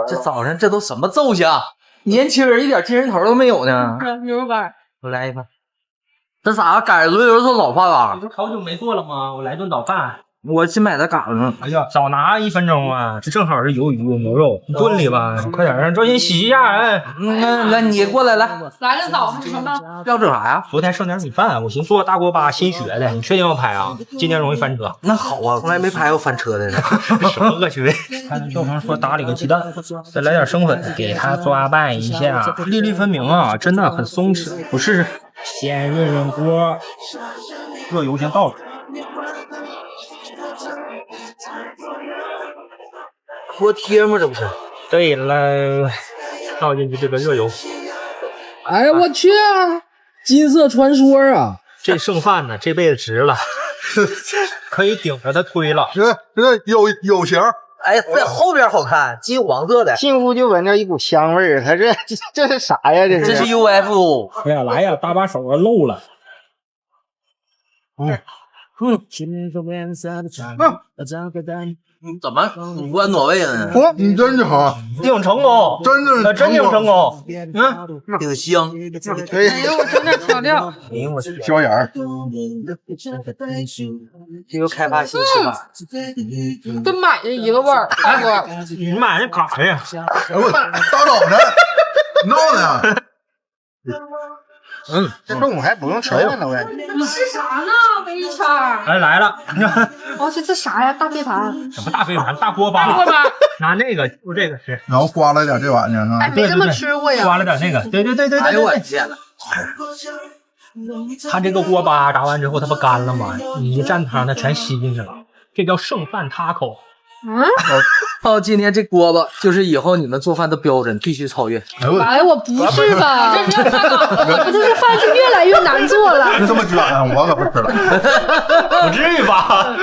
这早上这都什么奏响？年轻人一点精神头都没有呢。牛肉干，我来一份。这咋赶上轮流做早饭了？你不是好久没做了吗？我来顿早饭。我新买的嘎子呢。哎呀，少拿1分钟啊！这正好是鱿鱼牛肉，你炖里吧，快点让抓紧洗一下。哎，来你过来来，来的早还是什么？要整啥呀？昨天剩点米饭，我寻思做大锅巴新学的，你确定要拍啊？今天容易翻车。那好啊，从来没拍过翻车的呢。什么恶趣味？看教堂说打里个鸡蛋，再来点生粉，给它抓拌一下，粒粒分明啊，真的很松弛。我试试，先润锅，热油先倒出来。锅贴吗？这不是？对了，倒进去这个热油。哎呀，我去啊！金色传说啊！这剩饭呢，这辈子值了，可以顶着它推了。这有型。哎，在后边好看，金黄色的。进屋就闻着一股香味儿，它这是啥呀？这是 UFO。哎呀，来呀，大把手啊漏了。怎么五官挪位了呢？嚯，你真的好，顶成功，真顶成功。挺香。可以哎呦，我整点调料。哎呦我去，消炎儿。这又开发新吃法。跟买的一个味儿，大哥。你买那干啥呀？哎我大早晨闹呢。这中午还不用吃饭呢，我感觉。你吃啥呢，微圈？哎，来了。哦，这啥呀？大飞盘。什么大飞盘？大锅巴。大锅巴。拿那个，就这个吃。然后刮了点这玩意儿哎，啊。没这么吃过呀。刮了点那个，对。哎呦我天呐！它这个锅巴炸完之后，它不干了吗？你一蘸汤，它全吸进去了。这叫剩饭taco。哦，今天这锅巴就是以后你们做饭的标准，必须超越。哎，我不是吧？我不就是饭是越来越难做了。这么卷，我可不吃了。不至于吧？